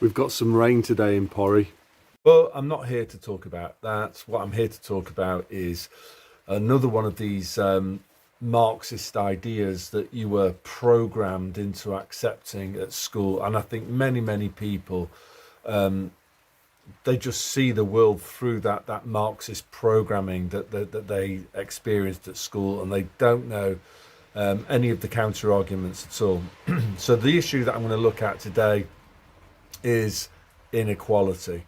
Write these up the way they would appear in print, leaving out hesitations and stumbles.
We've got some rain today in Porry. But I'm not here to talk about that. What I'm here to talk about is another one of these Marxist ideas that you were programmed into accepting at school. And I think many people, they just see the world through that Marxist programming that they experienced at school, and they don't know any of the counter arguments at all. So the issue that I'm going to look at today is inequality.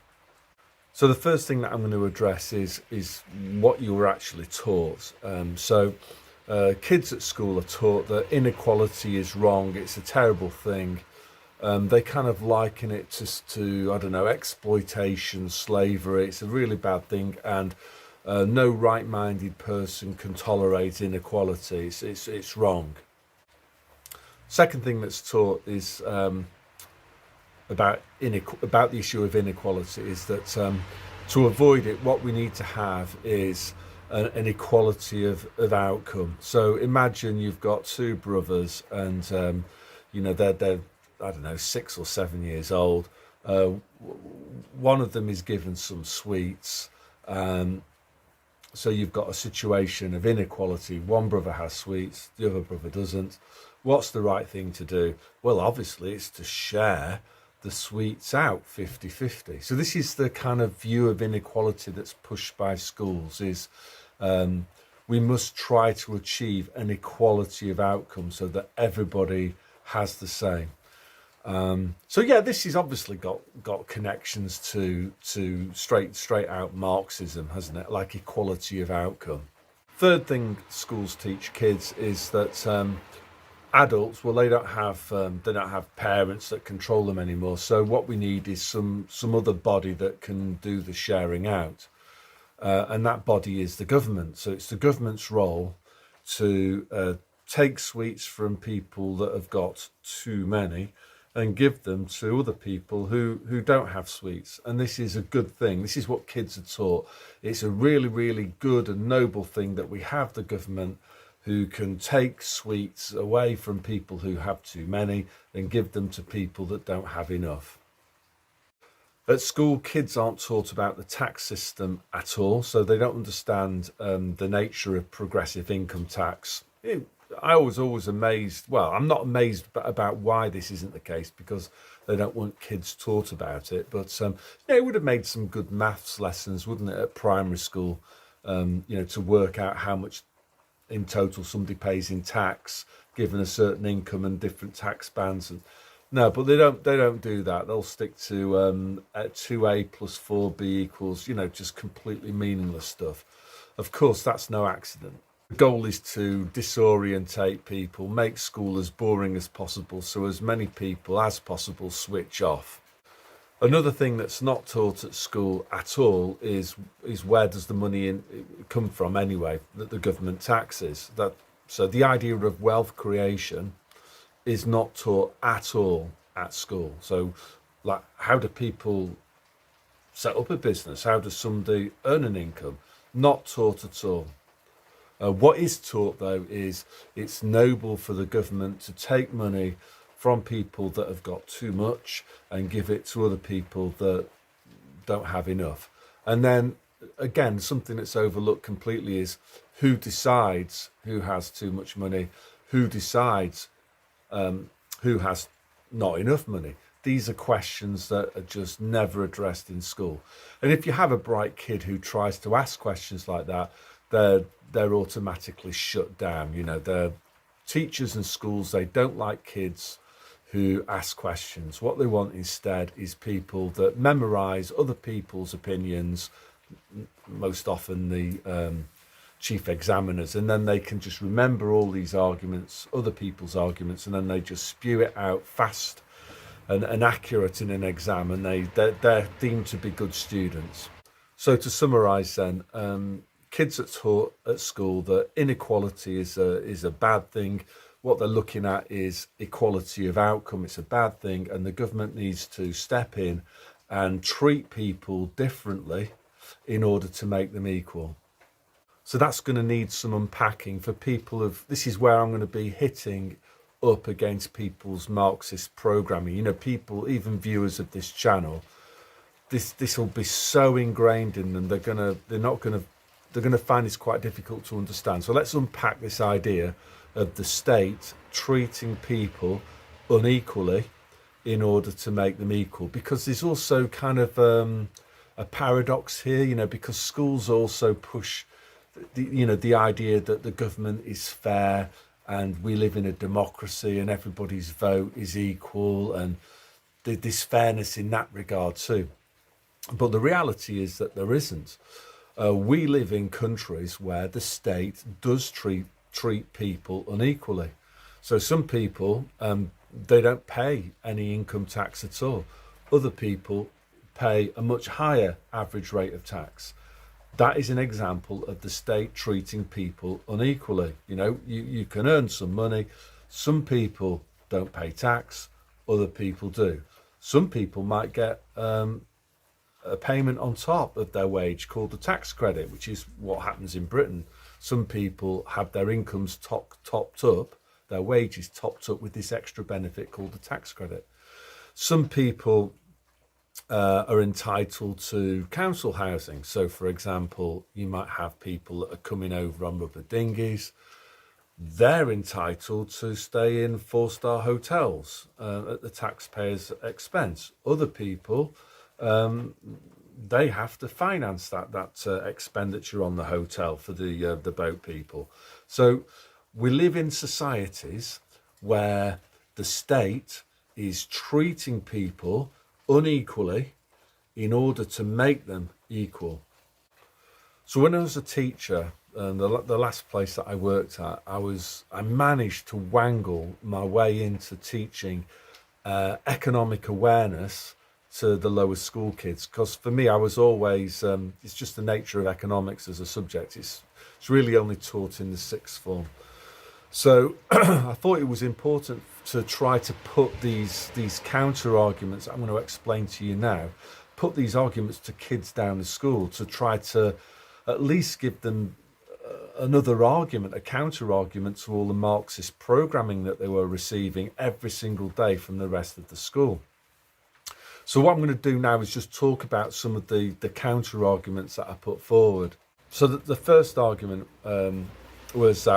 So the first thing that I'm going to address is what you were actually taught. Kids at school are taught that inequality is wrong. It's a terrible thing. They kind of liken it to I don't know, exploitation, slavery. It's a really bad thing, and no right-minded person can tolerate inequality. It's wrong. Second thing that's taught is about the issue of inequality is that to avoid it, what we need to have is an equality of outcome. So imagine you've got two brothers, and they're I don't know, 6 or 7 years old. One of them is given some sweets. So you've got a situation of inequality. One brother has sweets, the other brother doesn't. What's the right thing to do? Well, obviously, it's to share the sweets out 50-50. So this is the kind of view of inequality that's pushed by schools, is we must try to achieve an equality of outcome so that everybody has the same. This has obviously got connections to straight out Marxism, hasn't it? Like equality of outcome. Third thing schools teach kids is that adults, well, they don't have parents that control them anymore. So what we need is some other body that can do the sharing out, and that body is the government. So it's the government's role to take sweets from people that have got too many and give them to other people who don't have sweets. And this is a good thing. This is what kids are taught. It's a really good and noble thing that we have the government who can take sweets away from people who have too many and give them to people that don't have enough. At school, kids aren't taught about the tax system at all, so they don't understand the nature of progressive income tax. I was always amazed. Well, I'm not amazed about why this isn't the case, because they don't want kids taught about it. But it would have made some good maths lessons, wouldn't it, at primary school? To work out how much in total somebody pays in tax, given a certain income and different tax bands. And no, but they don't do that. They'll stick to 2a plus 4b equals, just completely meaningless stuff. Of course, that's no accident. The goal is to disorientate people, make school as boring as possible, so as many people as possible switch off. Another thing that's not taught at school at all is where does the money come from anyway, that the government taxes. So the idea of wealth creation is not taught at all at school. So, like, how do people set up a business? How does somebody earn an income? Not taught at all. What is taught, though, is it's noble for the government to take money from people that have got too much and give it to other people that don't have enough. And then, again, something that's overlooked completely is who decides who has too much money, who decides who has not enough money. These are questions that are just never addressed in school. And if you have a bright kid who tries to ask questions like that, they're automatically shut down. They're teachers and schools, they don't like kids who ask questions. What they want instead is people that memorize other people's opinions, most often the chief examiners, and then they can just remember all these arguments, other people's arguments, and then they just spew it out fast and accurate in an exam, and they're deemed to be good students. So to summarize then, kids are taught at school that inequality is a bad thing. What they're looking at is equality of outcome. It's a bad thing, and the government needs to step in and treat people differently in order to make them equal. So that's going to need some unpacking for people this is where I'm going to be hitting up against people's Marxist programming. You know, people, even viewers of this channel, this will be so ingrained in them. They're gonna find this quite difficult to understand. So let's unpack this idea of the state treating people unequally in order to make them equal, because there's also kind of a paradox here, you know, because schools also push the idea that the government is fair and we live in a democracy and everybody's vote is equal, and this fairness in that regard too. But the reality is that there isn't. We live in countries where the state does treat people unequally. So some people, they don't pay any income tax at all. Other people pay a much higher average rate of tax. That is an example of the state treating people unequally. You know, you can earn some money. Some people don't pay tax, other people do. Some people might get a payment on top of their wage called the tax credit, which is what happens in Britain. Some people have their incomes topped up, their wages topped up with this extra benefit called the tax credit. Some people are entitled to council housing. So, for example, you might have people that are coming over on rubber dinghies. They're entitled to stay in 4-star hotels at the taxpayer's expense. Other people, they have to finance that expenditure on the hotel for the boat people. So we live in societies where the state is treating people unequally in order to make them equal. So when I was a teacher, the last place that I worked at, I managed to wangle my way into teaching economic awareness to the lower school kids, because for me, I was always it's just the nature of economics as a subject. It's really only taught in the sixth form. So I thought it was important to try to put these counter arguments I'm going to explain to you now, put these arguments to kids down the school, to try to at least give them another argument, a counter argument to all the Marxist programming that they were receiving every single day from the rest of the school. So what I'm going to do now is just talk about some of the counter arguments that I put forward. So the first argument was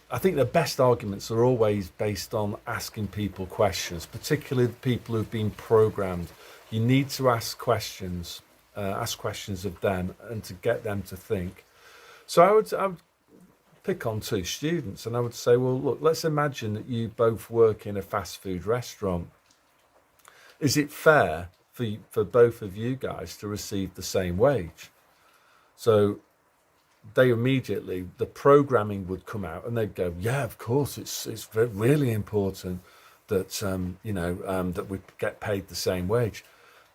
I think the best arguments are always based on asking people questions, particularly the people who've been programmed. You need to ask questions of them and to get them to think. So I would pick on two students and I would say, well, look, let's imagine that you both work in a fast food restaurant. Is it fair for both of you guys to receive the same wage? So they immediately, the programming would come out and they'd go, yeah, of course, it's really important that, that we get paid the same wage.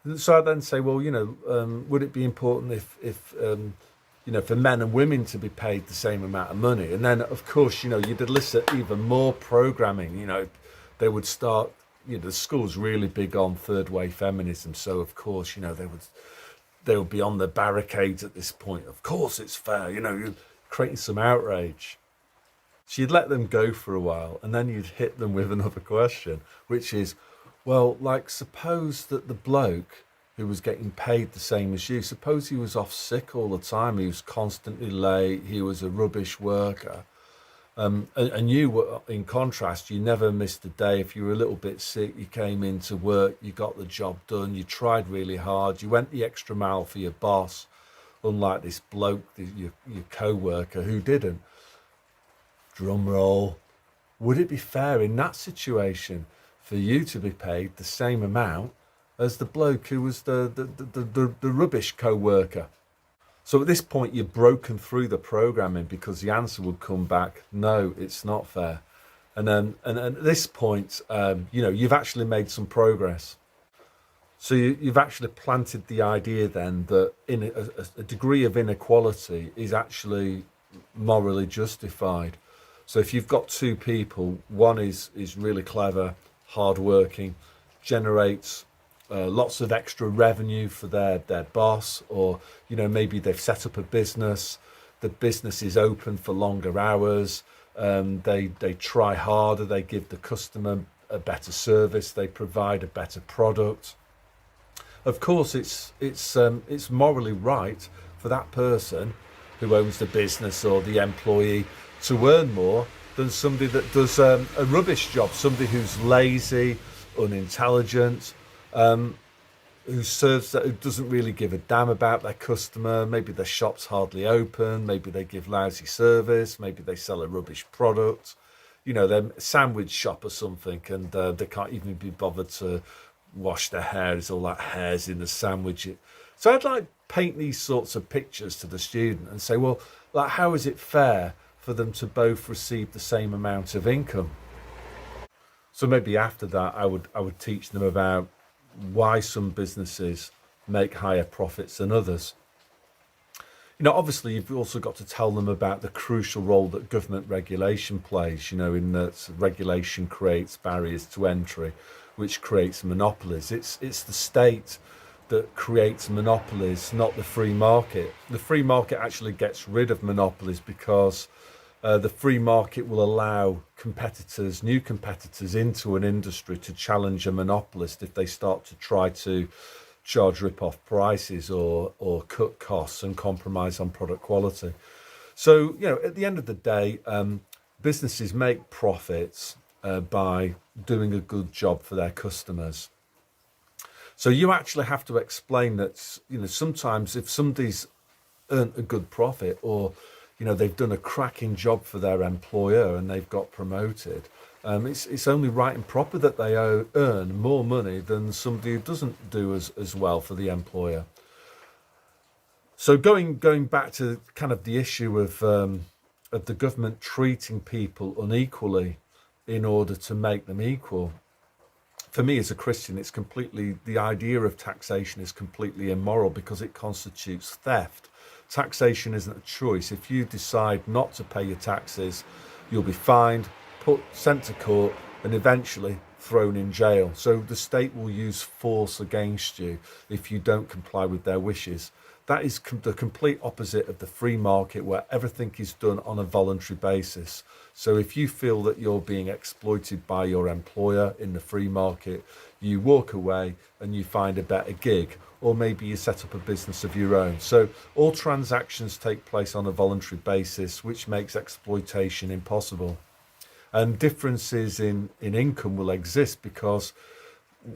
And so I then say, well, would it be important if for men and women to be paid the same amount of money? And then, of course, you'd elicit even more programming. They would start, the school's really big on third wave feminism. So, of course, they would be on the barricades at this point. Of course it's fair, you're creating some outrage. So you'd let them go for a while and then you'd hit them with another question, which is, well, like, suppose that the bloke who was getting paid the same as you, suppose he was off sick all the time, he was constantly late, he was a rubbish worker. And you were, in contrast, you never missed a day. If you were a little bit sick, you came into work, you got the job done, you tried really hard, you went the extra mile for your boss, unlike this bloke, your co-worker, who didn't. Drum roll. Would it be fair in that situation for you to be paid the same amount as the bloke who was the rubbish co-worker? So at this point, you've broken through the programming, because the answer would come back, no, it's not fair. And at this point, you've actually made some progress. So you've actually planted the idea then that a degree of inequality is actually morally justified. So if you've got two people, one is really clever, hardworking, generates lots of extra revenue for their boss, or maybe they've set up a business, the business is open for longer hours, They try harder. They give the customer a better service. They provide a better product. Of course, it's morally right for that person who owns the business or the employee to earn more than somebody that does a rubbish job, somebody who's lazy, unintelligent, who doesn't really give a damn about their customer. Maybe their shop's hardly open. Maybe they give lousy service. Maybe they sell a rubbish product. They're a sandwich shop or something, and they can't even be bothered to wash their hair. There's all that hairs in the sandwich. So I'd like paint these sorts of pictures to the student and say, well, like, how is it fair for them to both receive the same amount of income? So maybe after that, I would teach them about why some businesses make higher profits than others. Obviously, you've also got to tell them about the crucial role that government regulation plays, in that regulation creates barriers to entry, which creates monopolies. It's the state that creates monopolies, not the free market. The free market actually gets rid of monopolies because the free market will allow new competitors into an industry to challenge a monopolist if they start to try to charge rip-off prices or cut costs and compromise on product quality. So, at the end of the day, businesses make profits by doing a good job for their customers. So you actually have to explain that, sometimes if somebody's earned a good profit, or they've done a cracking job for their employer and they've got promoted, it's only right and proper that they earn more money than somebody who doesn't do as well for the employer. So going back to kind of the issue of the government treating people unequally in order to make them equal. For me as a Christian, the idea of taxation is completely immoral because it constitutes theft. Taxation isn't a choice. If you decide not to pay your taxes, you'll be fined, sent to court, and eventually thrown in jail. So the state will use force against you if you don't comply with their wishes. That is the complete opposite of the free market, where everything is done on a voluntary basis. So if you feel that you're being exploited by your employer in the free market, you walk away and you find a better gig, or maybe you set up a business of your own. So all transactions take place on a voluntary basis, which makes exploitation impossible. And differences in income will exist because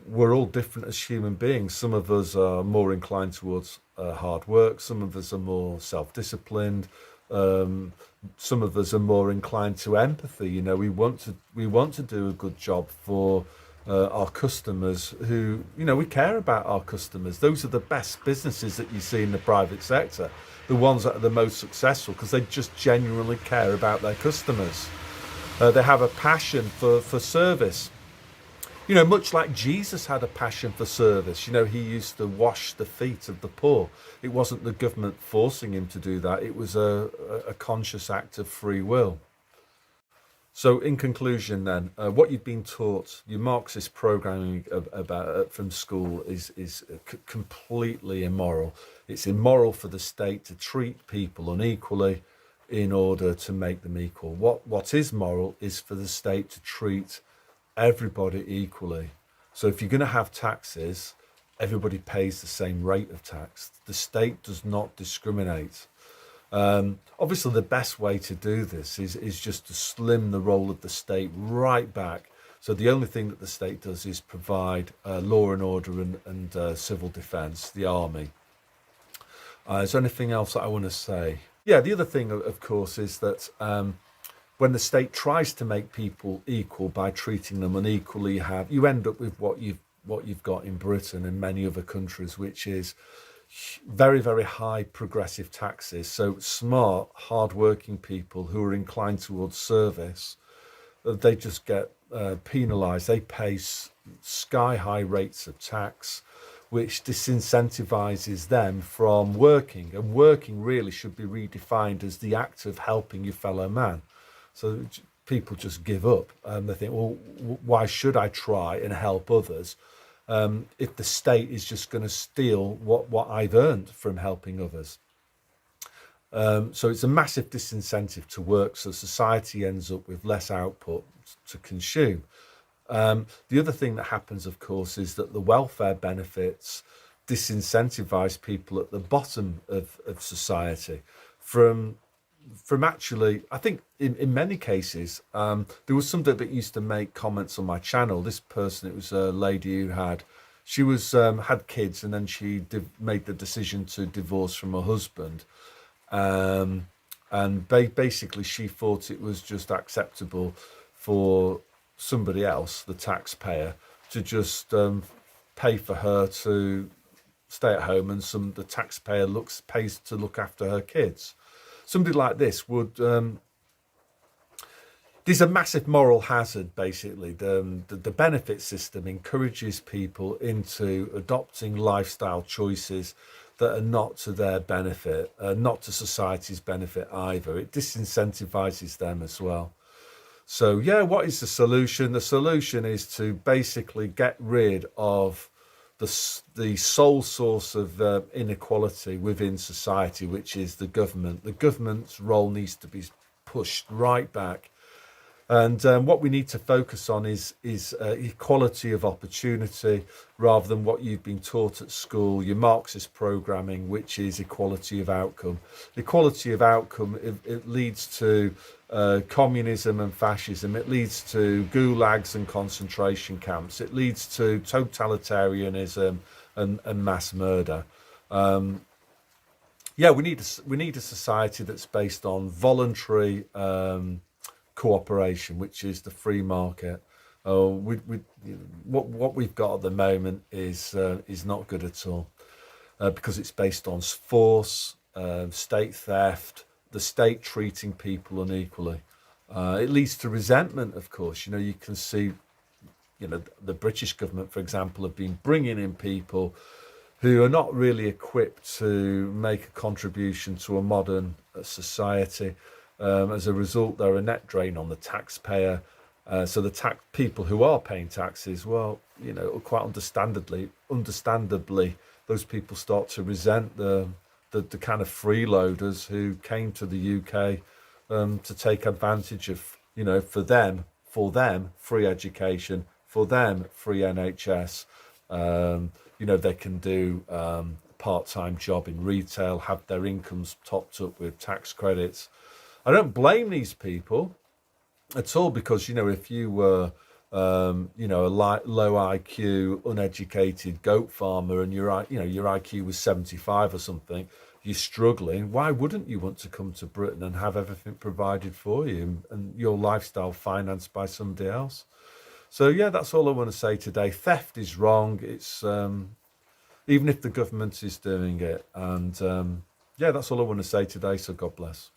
we're all different as human beings. Some of us are more inclined towards hard work. Some of us are more self-disciplined. Some of us are more inclined to empathy. We want to do a good job for our customers who, we care about our customers. Those are the best businesses that you see in the private sector, the ones that are the most successful, because they just genuinely care about their customers. They have a passion for service. Much like Jesus had a passion for service. He used to wash the feet of the poor. It wasn't the government forcing him to do that. It was a conscious act of free will. So in conclusion then, what you've been taught, your Marxist programming about from school is completely immoral. It's immoral for the state to treat people unequally in order to make them equal. What is moral is for the state to treat everybody equally. So if you're going to have taxes, everybody pays the same rate of tax. The state does not discriminate. Obviously, the best way to do this is just to slim the role of the state right back. So the only thing that the state does is provide law and order and civil defence, the army. Is there anything else that I want to say? Yeah, the other thing, of course, is that when the state tries to make people equal by treating them unequally, you end up with what you've got in Britain and many other countries, which is very, very high progressive taxes. So smart, hard-working people who are inclined towards service, they just get penalised. They pay sky-high rates of tax, which disincentivises them from working. And working really should be redefined as the act of helping your fellow man. So people just give up and they think, well, why should I try and help others if the state is just going to steal what I've earned from helping others? So it's a massive disincentive to work. So society ends up with less output to consume. The other thing that happens, of course, is that the welfare benefits disincentivize people at the bottom of society from actually, I think in many cases, there was somebody that used to make comments on my channel. This person, it was a lady who she was had kids, and then she made the decision to divorce from her husband. And basically she thought it was just acceptable for somebody else, the taxpayer, to just pay for her to stay at home, and the taxpayer pays to look after her kids. Somebody like this would there's a massive moral hazard. Basically, the benefit system encourages people into adopting lifestyle choices that are not to their benefit, not to society's benefit either. It disincentivizes them as well. So yeah, what is the solution? The solution is to basically get rid of the sole source of inequality within society, which is the government. The government's role needs to be pushed right back. And what we need to focus on is equality of opportunity, rather than what you've been taught at school, your Marxist programming, which is equality of outcome. Equality of outcome, it leads to communism and fascism. It leads to gulags and concentration camps. It leads to totalitarianism and mass murder. Yeah, we need a society that's based on voluntary cooperation, which is the free market. What we've got at the moment is not good at all, because it's based on force, state theft, the state treating people unequally. It leads to resentment, of course. You can see, the British government, for example, have been bringing in people who are not really equipped to make a contribution to a modern society. As a result, they're a net drain on the taxpayer. So the people who are paying taxes, well, quite understandably, those people start to resent the kind of freeloaders who came to the UK to take advantage of, for them, free education, for them, free NHS. They can do part-time job in retail, have their incomes topped up with tax credits. I don't blame these people at all, because, if you were, a low IQ, uneducated goat farmer, and your IQ was 75 or something, you're struggling, why wouldn't you want to come to Britain and have everything provided for you and your lifestyle financed by somebody else? So, yeah, that's all I want to say today. Theft is wrong. It's even if the government is doing it. And, yeah, that's all I want to say today. So God bless.